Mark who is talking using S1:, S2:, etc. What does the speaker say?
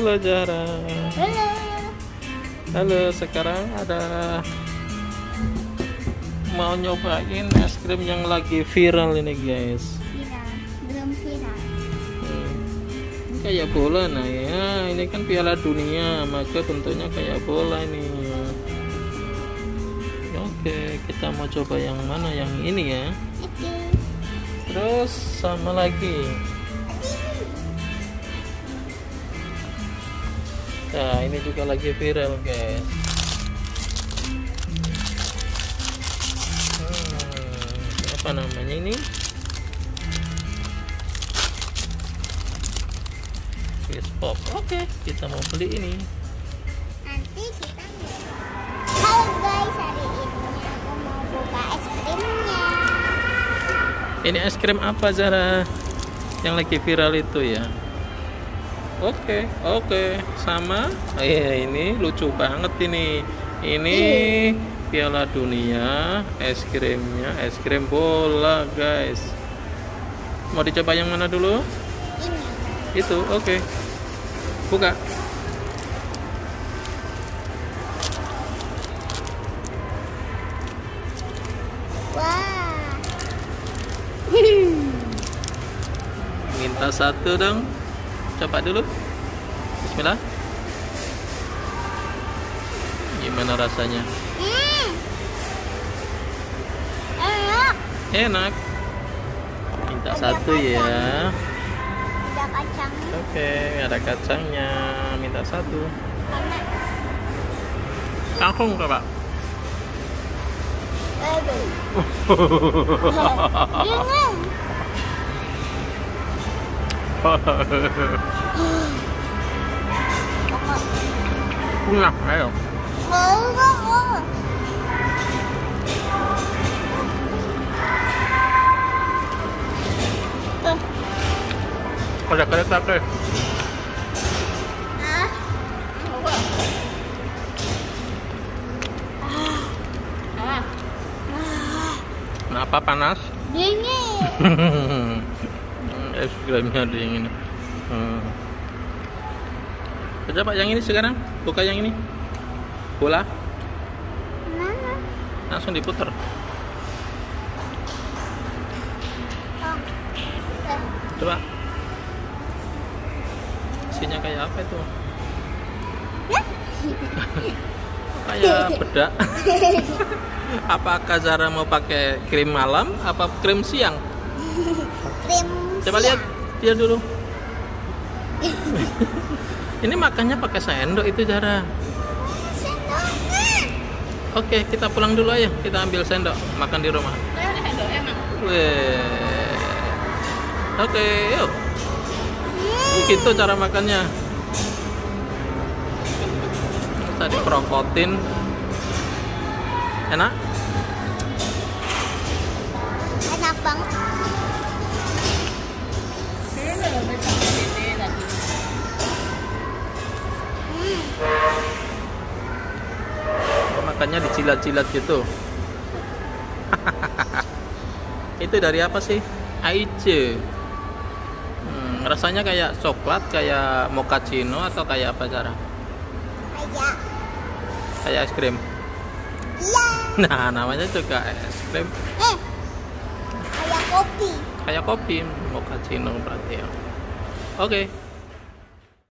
S1: Halo Zara.
S2: Halo.
S1: Halo, sekarang ada mau nyobain es krim yang lagi viral ini guys.
S2: Viral, belum viral.
S1: Ini kayak bola, nah ya, ini kan Piala Dunia, maka bentuknya kayak bola ini. Oke, kita mau coba yang mana, yang ini ya.
S2: Oke.
S1: Terus sama lagi. Nah, ini juga lagi viral guys. Apa namanya ini? Kiss pop. Oke, kita mau beli ini.
S2: Nanti kita Halo guys, hari ini aku mau buka es krimnya.
S1: Ini es krim apa Zara? Yang lagi viral itu ya? Oke, sama. Oh, iya, ini lucu banget ini. Ini Piala Dunia, es krimnya, es krim bola guys. Mau dicoba yang mana dulu?
S2: Ini.
S1: Itu, oke. Buka.
S2: Wah.
S1: Minta satu dong. Coba dulu. Bismillah. Gimana rasanya?
S2: Enak.
S1: Enak. Minta
S2: Ada
S1: satu
S2: kacang.
S1: ya.
S2: Ada kacang.
S1: Oke, ada kacangnya. Minta satu.
S2: Enak.
S1: Kangkung coba.
S2: Aduh. Bingung.
S1: Nah, ayo.
S2: Mau.
S1: Ada kereta ke?
S2: Ah.
S1: Kenapa panas?
S2: Dingin.
S1: Es krimnya dingin. Coba yang ini sekarang. Buka yang ini. Bola.
S2: Mana?
S1: Langsung diputer.
S2: Oh.
S1: Coba. Isinya kayak apa itu? Kayak bedak. Apakah Zara mau pakai krim malam apa krim siang?
S2: Krim.
S1: Coba lihat dia dulu. Ini makannya pakai sendok itu Zara.
S2: Sendoknya.
S1: Oke, kita pulang dulu aja. Kita ambil sendok makan di rumah. Weh. Oke, yuk. Gitu cara makannya. Bisa diprokotin. Enak?
S2: Enak banget.
S1: Makannya dicilat-cilat gitu. Itu dari apa sih? Aice. Rasanya kayak coklat, kayak mochaccino atau kayak apa Zara? Kayak es krim.
S2: Iya.
S1: Nah, namanya juga es krim.
S2: Kayak kopi.
S1: Kayak kopi, mochaccino berarti ya. Oke.